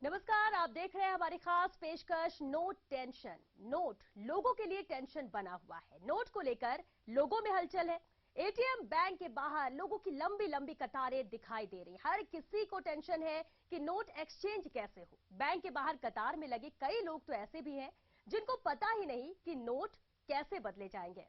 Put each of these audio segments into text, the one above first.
नमस्कार, आप देख रहे हैं हमारी खास पेशकश नोट टेंशन। नोट लोगों के लिए टेंशन बना हुआ है। नोट को लेकर लोगों में हलचल है। एटीएम बैंक के बाहर लोगों की लंबी लंबी कतारें दिखाई दे रही। हर किसी को टेंशन है कि नोट एक्सचेंज कैसे हो। बैंक के बाहर कतार में लगे कई लोग तो ऐसे भी हैं जिनको पता ही नहीं कि नोट कैसे बदले जाएंगे।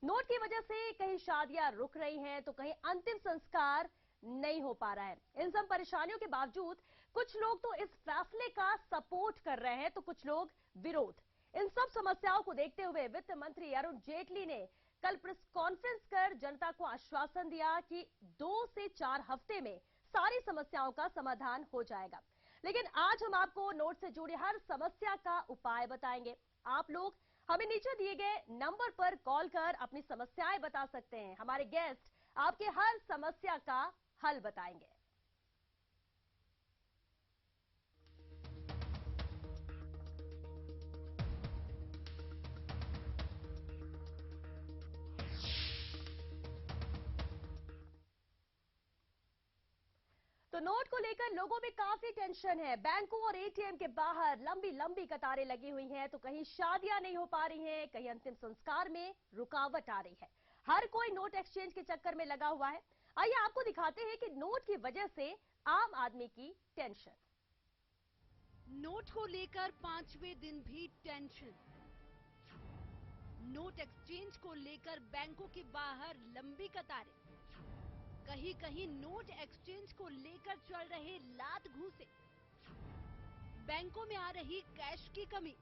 नोट की वजह से कहीं शादियां रुक रही हैं तो कहीं अंतिम संस्कार नहीं हो पा रहा है। इन सब परेशानियों के बावजूद कुछ लोग तो इस फैसले का सपोर्ट कर रहे हैं तो कुछ लोग विरोध। इन सब समस्याओं को देखते हुए वित्त मंत्री अरुण जेटली ने कल प्रेस कॉन्फ्रेंस कर जनता को आश्वासन दिया कि 2 से 4 हफ्ते में सारी समस्याओं का समाधान हो जाएगा। लेकिन आज हम आपको नोट से जुड़ी हर समस्या का उपाय बताएंगे। आप लोग हमें नीचे दिए गए नंबर पर कॉल कर अपनी समस्याएं बता सकते हैं। हमारे गेस्ट आपके हर समस्या का हल बताएंगे। तो नोट को लेकर लोगों में काफी टेंशन है। बैंकों और एटीएम के बाहर लंबी लंबी कतारें लगी हुई हैं तो कहीं शादियां नहीं हो पा रही हैं, कहीं अंतिम संस्कार में रुकावट आ रही है। हर कोई नोट एक्सचेंज के चक्कर में लगा हुआ है। आइए आपको दिखाते हैं कि नोट की वजह से आम आदमी की टेंशन। नोट को लेकर 5वें दिन भी टेंशन। नोट एक्सचेंज को लेकर बैंकों के बाहर लंबी कतारें। कहीं कहीं नोट एक्सचेंज को लेकर चल रहे लात घूंसे। बैंकों में आ रही कैश की कमी।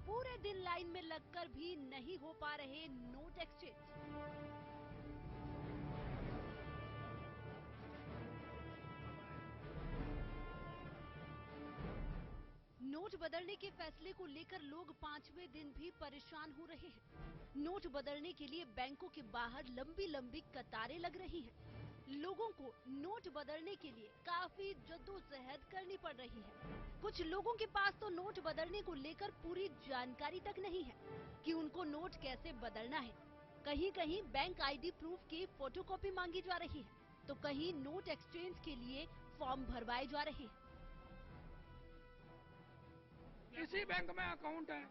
पूरे दिन लाइन में लगकर भी नहीं हो पा रहे नोट एक्सचेंज। नोट बदलने के फैसले को लेकर लोग 5वें दिन भी परेशान हो रहे हैं। नोट बदलने के लिए बैंकों के बाहर लंबी लंबी कतारें लग रही हैं। लोगों को नोट बदलने के लिए काफी जद्दोजहद करनी पड़ रही है। कुछ लोगों के पास तो नोट बदलने को लेकर पूरी जानकारी तक नहीं है कि उनको नोट कैसे बदलना है। कहीं कहीं बैंक आईडी प्रूफ की फोटोकॉपी मांगी जा रही है तो कहीं नोट एक्सचेंज के लिए फॉर्म भरवाए जा रहे हैं। इसी बैंक में अकाउंट है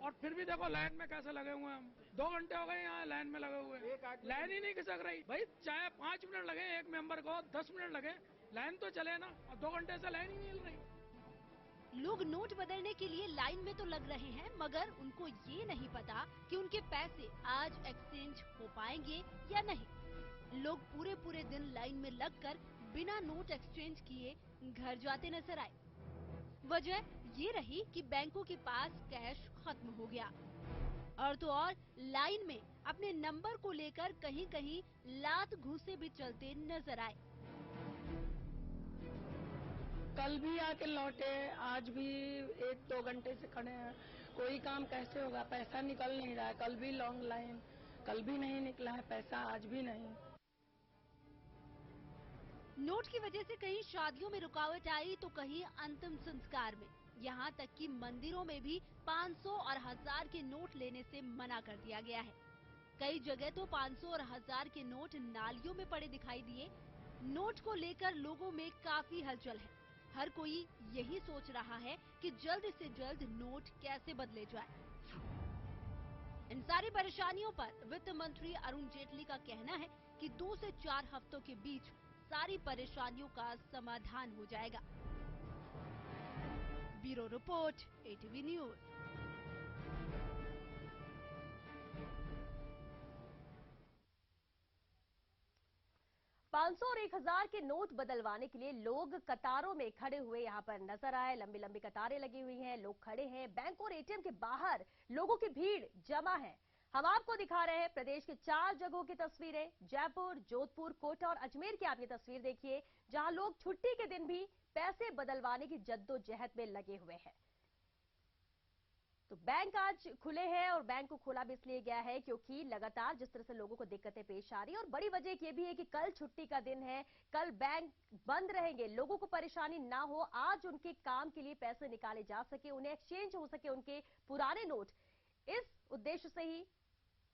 और फिर भी देखो लाइन में कैसे लगे हुए हैं हम। 2 घंटे हो गए यहाँ लाइन में लगे हुए हैं। लाइन ही नहीं खिसक रही भाई। चाहे 5 मिनट लगे एक मेंबर को, 10 मिनट लगे, लाइन तो चले ना। और 2 घंटे से लाइन ही नहीं मिल रही। लोग नोट बदलने के लिए लाइन में तो लग रहे हैं मगर उनको ये नहीं पता कि उनके पैसे आज एक्सचेंज हो पाएंगे या नहीं। लोग पूरे पूरे दिन लाइन में लगकर बिना नोट एक्सचेंज किए घर जाते नजर आए। वजह ये रही कि बैंकों के पास कैश खत्म हो गया। और तो और लाइन में अपने नंबर को लेकर कहीं कहीं लात घूंसे भी चलते नजर आए। कल भी आके लौटे, आज भी 1-2 घंटे से खड़े हैं। कोई काम कैसे होगा? पैसा निकल नहीं रहा है। कल भी लॉन्ग लाइन, कल भी नहीं निकला है पैसा, आज भी नहीं। नोट की वजह से कहीं शादियों में रुकावट आई तो कहीं अंतिम संस्कार में। यहाँ तक कि मंदिरों में भी 500 और 1000 के नोट लेने से मना कर दिया गया है। कई जगह तो 500 और 1000 के नोट नालियों में पड़े दिखाई दिए। नोट को लेकर लोगों में काफी हलचल है। हर कोई यही सोच रहा है कि जल्द से जल्द नोट कैसे बदले जाए। इन सारी परेशानियों पर वित्त मंत्री अरुण जेटली का कहना है कि 2 से 4 हफ्तों के बीच सारी परेशानियों का समाधान हो जाएगा। Bureau report, ATV news. पांच सौ और 1000 के नोट बदलवाने के लिए लोग कतारों में खड़े हुए यहां पर नजर आए। लंबी लंबी कतारें लगी हुई हैं, लोग खड़े हैं। बैंक और एटीएम के बाहर लोगों की भीड़ जमा है। हम आपको दिखा रहे हैं प्रदेश के 4 जगहों की तस्वीरें। जयपुर, जोधपुर, कोटा और अजमेर की आप ये तस्वीर देखिए जहां लोग छुट्टी के दिन भी पैसे बदलवाने की जद्दोजहद में लगे हुए हैं। तो बैंक आज खुले हैं और बैंक को खोला भी इसलिए गया है क्योंकि लगातार जिस तरह से लोगों को दिक्कतें पेश आ रही है और बड़ी वजह यह भी है कि कल छुट्टी का दिन है, कल बैंक बंद रहेंगे, लोगों को परेशानी ना हो, आज उनके काम के लिए पैसे निकाले जा सके, उन्हें एक्सचेंज हो सके उनके पुराने नोट। इस उद्देश्य से ही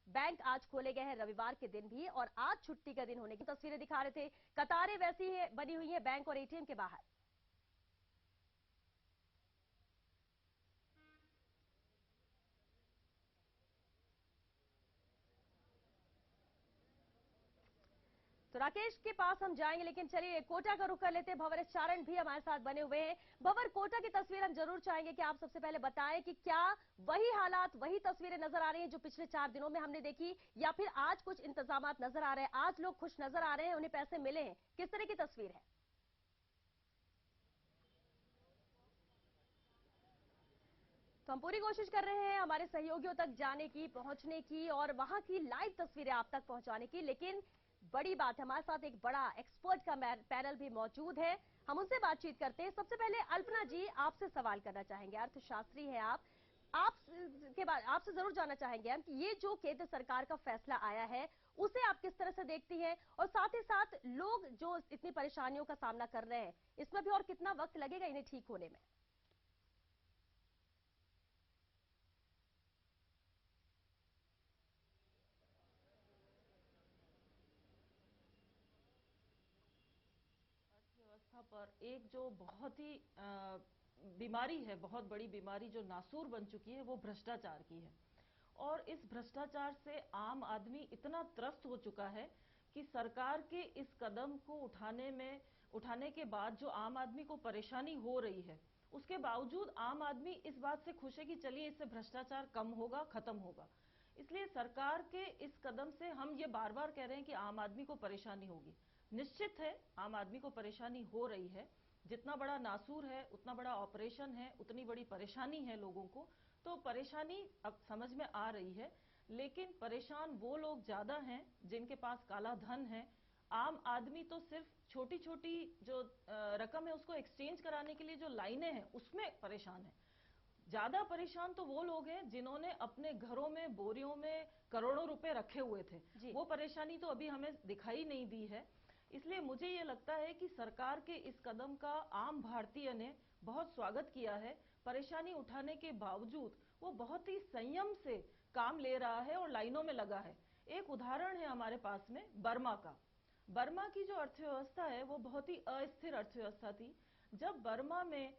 बैंक आज खोले गए हैं रविवार के दिन भी और आज छुट्टी का दिन होने की तस्वीरें दिखा रहे थे। कतारें वैसी है बनी हुई है बैंक और एटीएम के बाहर। तो राकेश के पास हम जाएंगे, लेकिन चलिए कोटा का रुख कर लेते हैं। भंवर चारण भी हमारे साथ बने हुए हैं। भंवर, कोटा की तस्वीर हम जरूर चाहेंगे कि आप सबसे पहले बताएं कि क्या वही हालात, वही तस्वीरें नजर आ रही हैं जो पिछले 4 दिनों में हमने देखी, या फिर आज कुछ इंतजामात नजर आ रहे हैं, आज लोग खुश नजर आ रहे हैं, उन्हें पैसे मिले हैं, किस तरह की तस्वीर है? तो हम पूरी कोशिश कर रहे हैं हमारे सहयोगियों तक जाने की, पहुंचने की और वहां की लाइव तस्वीरें आप तक पहुंचाने की, लेकिन बड़ी बात है हमारे साथ एक बड़ा एक्सपर्ट का पैनल भी मौजूद है। हम उनसे बातचीत करते हैं। सबसे पहले अल्पना जी, आपसे सवाल करना चाहेंगे, अर्थशास्त्री हैं आप के बाद आपसे जरूर जानना चाहेंगे हम कि ये जो केंद्र सरकार का फैसला आया है उसे आप किस तरह से देखती हैं, और साथ ही साथ लोग जो इतनी परेशानियों का सामना कर रहे हैं, इसमें भी और कितना वक्त लगेगा इन्हें ठीक होने में? अर्थव्यवस्था पर एक जो बहुत ही बीमारी है, बहुत बड़ी बीमारी जो नासूर बन चुकी है, वो भ्रष्टाचार की है। और इस भ्रष्टाचार से आम आदमी इतना त्रस्त हो चुका है कि सरकार के इस कदम को उठाने के बाद जो आम आदमी को परेशानी हो रही है, उसके बावजूद आम आदमी इस बात से खुश है कि चलिए इससे भ्रष्टाचार कम होगा, खत्म होगा। इसलिए सरकार के इस कदम से हम ये बार बार कह रहे हैं कि आम आदमी को परेशानी होगी। निश्चित है आम आदमी को परेशानी हो रही है। जितना बड़ा नासूर है, उतना बड़ा ऑपरेशन है, उतनी बड़ी परेशानी है लोगों को, तो परेशानी अब समझ में आ रही है। लेकिन परेशान वो लोग ज्यादा हैं जिनके पास काला धन है। आम आदमी तो सिर्फ छोटी छोटी जो रकम है उसको एक्सचेंज कराने के लिए जो लाइनें हैं उसमें परेशान है। ज्यादा परेशान तो वो लोग हैं जिन्होंने अपने घरों में बोरियों में करोड़ों रुपए रखे हुए थे। वो परेशानी तो अभी हमें दिखाई नहीं दी है। इसलिए मुझे ये लगता है कि सरकार के इस कदम का आम भारतीय ने बहुत स्वागत किया है। परेशानी उठाने के बावजूद वो बहुत ही संयम से काम ले रहा है और लाइनों में लगा है। एक उदाहरण है हमारे पास में बर्मा का। बर्मा की जो अर्थव्यवस्था है वो बहुत ही अस्थिर अर्थव्यवस्था थी। जब बर्मा में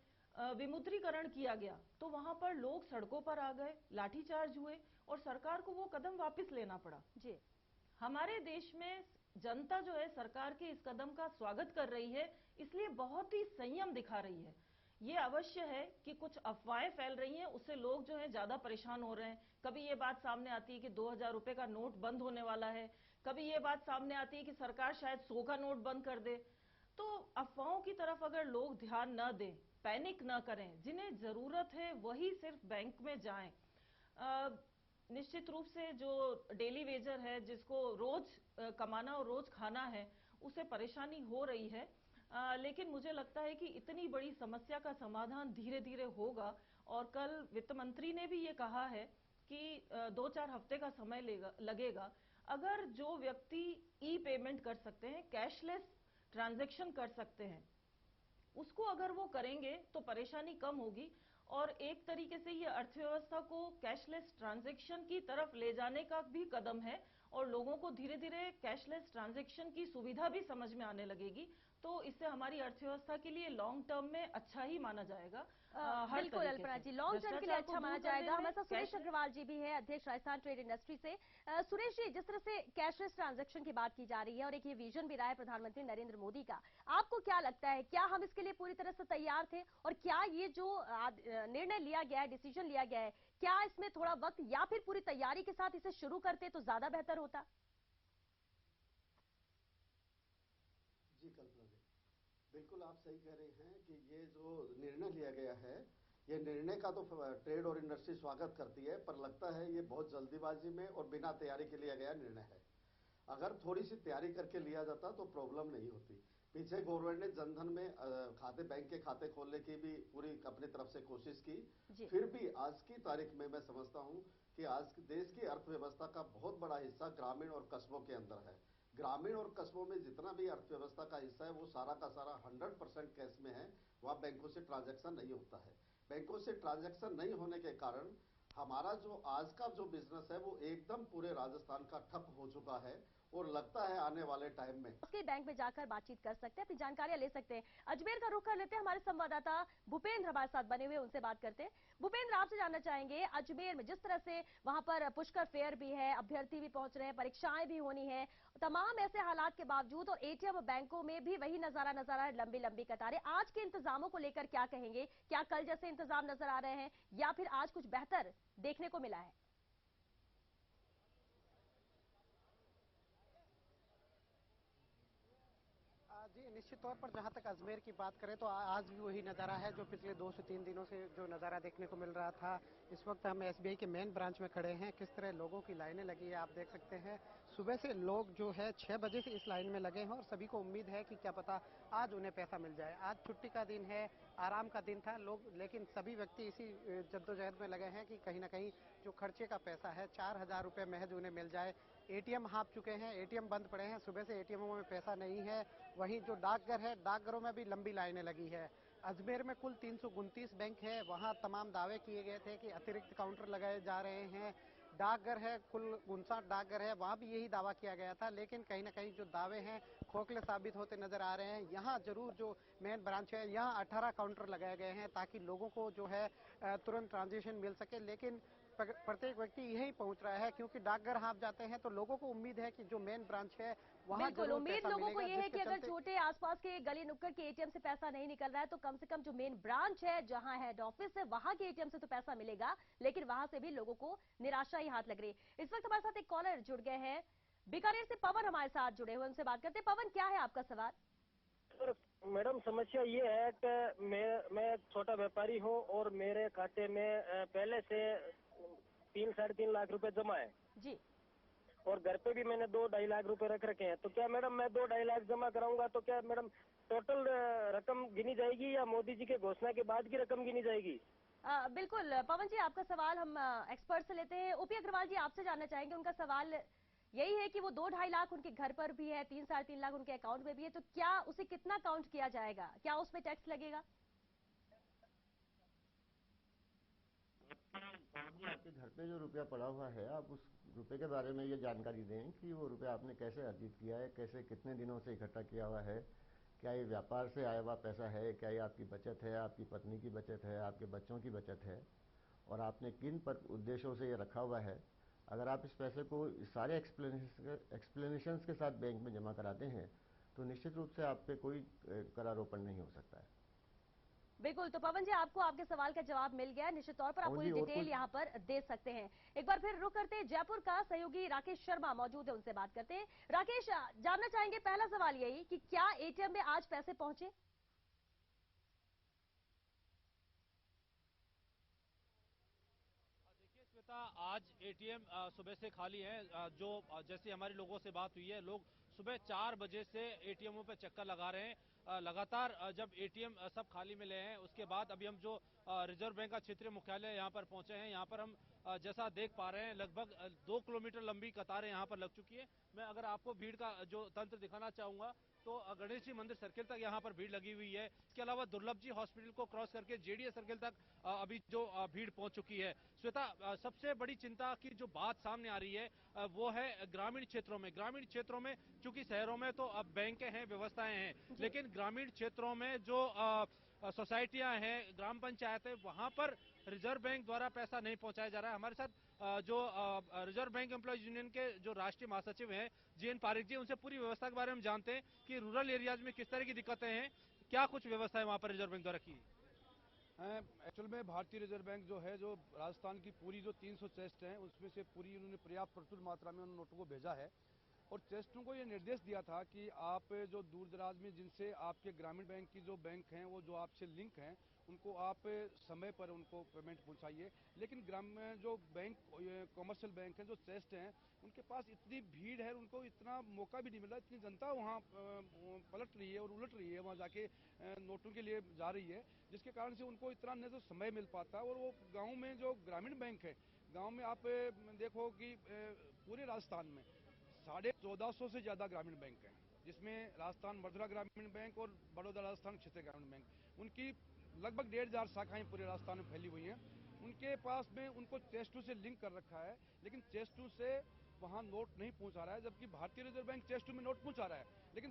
विमुद्रीकरण किया गया तो वहां पर लोग सड़कों पर आ गए, लाठीचार्ज हुए और सरकार को वो कदम वापस लेना पड़ा। जी, हमारे देश में जनता जो है सरकार के इस कदम का स्वागत कर रही है, इसलिए बहुत ही संयम दिखा रही है। ये अवश्य है कि कुछ अफवाहें फैल रही हैं, उससे लोग जो है ज्यादा परेशान हो रहे हैं। कभी ये बात सामने आती है कि 2000 रुपए का नोट बंद होने वाला है, कभी ये बात सामने आती है कि सरकार शायद 100 का नोट बंद कर दे। तो अफवाहों की तरफ अगर लोग ध्यान न दें, पैनिक न करें, जिन्हें जरूरत है वही सिर्फ बैंक में जाएं। निश्चित रूप से जो डेली वेजर है, जिसको रोज कमाना और रोज खाना है, उसे परेशानी हो रही है। लेकिन मुझे लगता है कि इतनी बड़ी समस्या का समाधान धीरे धीरे होगा। और कल वित्त मंत्री ने भी ये कहा है कि 2-4 हफ्ते का समय लगेगा। अगर जो व्यक्ति ई पेमेंट कर सकते हैं, कैशलेस ट्रांजैक्शन कर सकते हैं, उसको अगर वो करेंगे तो परेशानी कम होगी। और एक तरीके से ये अर्थव्यवस्था को कैशलेस ट्रांजैक्शन की तरफ ले जाने का भी कदम है और लोगों को धीरे धीरे कैशलेस ट्रांजैक्शन की सुविधा भी समझ में आने लगेगी। तो इससे हमारी अर्थव्यवस्था के लिए लॉन्ग टर्म में अच्छा ही माना जाएगा। बिल्कुल अल्पना जी, लॉन्ग टर्म के लिए अच्छा माना जाएगा। हमारे साथ सुरेश अग्रवाल जी भी है, अध्यक्ष राजस्थान ट्रेड इंडस्ट्री से। सुरेश जी, जिस तरह से कैशलेस ट्रांजैक्शन की बात की जा रही है और एक ये विजन भी रहा है प्रधानमंत्री नरेंद्र मोदी का, आपको क्या लगता है, क्या हम इसके लिए पूरी तरह से तैयार थे, और क्या ये जो निर्णय लिया गया है, डिसीजन लिया गया है, क्या इसमें थोड़ा वक्त या फिर पूरी तैयारी के साथ इसे शुरू करते तो ज्यादा बेहतर होता? जी कल्पना जी, बिल्कुल आप सही कह रहे हैं कि ये जो निर्णय लिया गया है, ये निर्णय का तो ट्रेड और इंडस्ट्री स्वागत करती है, पर लगता है ये बहुत जल्दीबाजी में और बिना तैयारी के लिया गया निर्णय है। अगर थोड़ी सी तैयारी करके लिया जाता तो प्रॉब्लम नहीं होती। पीछे गवर्नमेंट ने जनधन में खाते, बैंक के खाते खोलने की भी पूरी अपनी तरफ से कोशिश की। फिर भी आज की तारीख में मैं समझता हूं कि आज देश की अर्थव्यवस्था का बहुत बड़ा हिस्सा ग्रामीण और कस्बों के अंदर है। ग्रामीण और कस्बों में जितना भी अर्थव्यवस्था का हिस्सा है वो सारा का सारा 100% कैश में है। वहां बैंकों से ट्रांजैक्शन नहीं होता है। बैंकों से ट्रांजैक्शन नहीं होने के कारण हमारा जो आज का जो बिजनेस है वो एकदम पूरे राजस्थान का ठप हो चुका है। और लगता है आने वाले टाइम में उसके बैंक में जाकर बातचीत कर सकते हैं, अपनी जानकारियां ले सकते हैं। अजमेर का रुख कर लेते हैं, हमारे संवाददाता भूपेंद्र हमारे साथ बने हुए, उनसे बात करते हैं। भूपेंद्र, आपसे जानना चाहेंगे अजमेर में जिस तरह से वहां पर पुष्कर फेयर भी है, अभ्यर्थी भी पहुंच रहे हैं, परीक्षाएं भी होनी है, तमाम ऐसे हालात के बावजूद और एटीएम बैंकों में भी वही नजारा नजर आ रहा है, लंबी लंबी कतारें। आज के इंतजामों को लेकर क्या कहेंगे? क्या कल जैसे इंतजाम नजर आ रहे हैं या फिर आज कुछ बेहतर देखने को मिला है? जी, निश्चित तौर पर जहां तक अजमेर की बात करें तो आज भी वही नज़ारा है जो पिछले 2 से 3 दिनों से जो नज़ारा देखने को मिल रहा था। इस वक्त हम एसबीआई के मेन ब्रांच में खड़े हैं। किस तरह लोगों की लाइनें लगी है आप देख सकते हैं। सुबह से लोग जो है 6 बजे से इस लाइन में लगे हैं और सभी को उम्मीद है कि क्या पता आज उन्हें पैसा मिल जाए। आज छुट्टी का दिन है, आराम का दिन था लोग, लेकिन सभी व्यक्ति इसी जद्दोजहद में लगे हैं कि कहीं ना कहीं जो खर्चे का पैसा है 4,000 रुपये महज उन्हें मिल जाए। एटीएम हाँप चुके हैं, एटीएम बंद पड़े हैं, सुबह से एटीएमों में पैसा नहीं है। वहीं जो डाकघर है, डाकघरों में भी लंबी लाइनें लगी है। अजमेर में कुल 329 बैंक है, वहां तमाम दावे किए गए थे कि अतिरिक्त काउंटर लगाए जा रहे हैं। डाकघर है, कुल 59 डाकघर है, वहां भी यही दावा किया गया था, लेकिन कहीं ना कहीं जो दावे हैं खोखले साबित होते नजर आ रहे हैं। यहाँ जरूर जो मेन ब्रांच है, यहाँ 18 काउंटर लगाए गए हैं ताकि लोगों को जो है तुरंत ट्रांजेक्शन मिल सके, लेकिन प्रत्येक व्यक्ति यही पहुंच रहा है क्योंकि डाकघर हाँप जाते हैं तो लोगों को उम्मीद है कि जो मेन ब्रांच है वहां बिल्कुल उम्मीद लोगों को यह है कि अगर चलते... छोटे आसपास के गली नुक्कड़ के एटीएम से पैसा नहीं निकल रहा है तो कम से कम जो मेन ब्रांच है, जहां हेड ऑफिस है, वहां के एटीएम से तो पैसा मिलेगा, लेकिन वहां से भी लोगों को निराशा ही हाथ लग रही है। इस वक्त हमारे साथ एक कॉलर जुड़ गए हैं, बीकानेर से पवन हमारे साथ जुड़े हुए, उनसे बात करते हैं। पवन, क्या है आपका सवाल? मैडम, समस्या ये है कि मैं छोटा व्यापारी हूँ और मेरे खाते में पहले से 3-3.5 लाख रुपए जमा है जी, और घर पे भी मैंने 2-2.5 लाख रुपए रख रखे हैं। तो क्या मैडम मैं 2-2.5 लाख जमा कराऊंगा तो क्या मैडम टोटल रकम गिनी जाएगी या मोदी जी के घोषणा के बाद की रकम गिनी जाएगी? बिल्कुल पवन जी, आपका सवाल हम एक्सपर्ट से लेते हैं। ओपी अग्रवाल जी, आपसे जानना चाहेंगे, उनका सवाल यही है कि वो 2-2.5 लाख उनके घर पर भी है, 3-3.5 लाख उनके अकाउंट में भी है, तो क्या उसे कितना काउंट किया जाएगा? क्या उसमें टैक्स लगेगा? आपके घर पे जो रुपया पड़ा हुआ है, आप उस रुपए के बारे में ये जानकारी दें कि वो रुपया आपने कैसे अर्जित किया है, कैसे कितने दिनों से इकट्ठा किया हुआ है, क्या ये व्यापार से आया हुआ पैसा है, क्या ये आपकी बचत है, आपकी पत्नी की बचत है, आपके बच्चों की बचत है, और आपने किन पर उद्देश्यों से ये रखा हुआ है। अगर आप इस पैसे को सारे एक्सप्लेनेशंस के साथ बैंक में जमा कराते हैं तो निश्चित रूप से आप पे कोई करारोपण नहीं हो सकता है। बिल्कुल, तो पवन जी, आपको आपके सवाल का जवाब मिल गया। निश्चित तौर पर आप पूरी डिटेल यहाँ पर दे सकते हैं। एक बार फिर रुक करते हैं, जयपुर का सहयोगी राकेश शर्मा मौजूद है, उनसे बात करते हैं। राकेश, जानना चाहेंगे, पहला सवाल यही कि क्या एटीएम में आज पैसे पहुंचे? देखिए श्वेता, आज एटीएम सुबह से खाली है। जो जैसे हमारे लोगों से बात हुई है, लोग सुबह 4 बजे से एटीएमों पे चक्कर लगा रहे हैं। लगातार जब एटीएम सब खाली मिले हैं उसके बाद अभी हम जो रिजर्व बैंक का क्षेत्रीय मुख्यालय यहाँ पर पहुंचे हैं, यहाँ पर हम जैसा देख पा रहे हैं लगभग 2 किलोमीटर लंबी कतारें यहाँ पर लग चुकी है। मैं अगर आपको भीड़ का जो तंत्र दिखाना चाहूंगा तो गणेश जी मंदिर सर्किल तक यहाँ पर भीड़ लगी हुई है। इसके अलावा दुर्लभ जी हॉस्पिटल को क्रॉस करके जेडीएस सर्किल तक अभी जो भीड़ पहुंच चुकी है। श्वेता, सबसे बड़ी चिंता की जो बात सामने आ रही है वो है ग्रामीण क्षेत्रों में। ग्रामीण क्षेत्रों में चूंकि शहरों में तो अब बैंकें हैं, व्यवस्थाएं हैं, लेकिन ग्रामीण क्षेत्रों में जो सोसाइटियां हैं, ग्राम पंचायत है, वहां पर रिजर्व बैंक द्वारा पैसा नहीं पहुंचाया जा रहा है। हमारे साथ जो रिजर्व बैंक एम्प्लॉयज यूनियन के जो राष्ट्रीय महासचिव हैं जीएन पारिक जी, उनसे पूरी व्यवस्था के बारे में जानते हैं कि रूरल एरियाज में किस तरह की दिक्कतें हैं, क्या कुछ व्यवस्था है वहां पर रिजर्व बैंक द्वारा की। एक्चुअल में भारतीय रिजर्व बैंक जो है, जो राजस्थान की पूरी जो 300 चेस्ट हैं उसमें से पूरी उन्होंने पर्याप्त प्रचुर मात्रा में उन नोटों को भेजा है और चेस्टों को ये निर्देश दिया था कि आप जो दूर दराज में जिनसे आपके ग्रामीण बैंक की जो बैंक हैं वो जो आपसे लिंक हैं उनको आप समय पर उनको पेमेंट पहुंचाइए। लेकिन ग्रामीण जो बैंक कॉमर्शियल बैंक हैं, जो चेस्ट हैं, उनके पास इतनी भीड़ है, उनको इतना मौका भी नहीं मिल रहा, इतनी जनता वहाँ पलट रही है और उलट रही है, वहाँ जाके नोटों के लिए जा रही है, जिसके कारण से उनको इतना न तो समय मिल पाता। और वो गाँव में जो ग्रामीण बैंक है, गाँव में आप देखो कि पूरे राजस्थान में 1450 से ज्यादा ग्रामीण बैंक हैं, जिसमें राजस्थान मृदा ग्रामीण बैंक और बड़ौदा राजस्थान क्षेत्रीय ग्रामीण बैंक, उनकी लगभग 1500 शाखाएं पूरे राजस्थान में फैली हुई हैं। उनके पास में उनको चेस्टू से लिंक कर रखा है, लेकिन चेस्टू से वहां नोट नहीं पहुंचा रहा है, जबकि भारतीय रिजर्व बैंक चेस्ट में नोट पहुंचा रहा है। लेकिन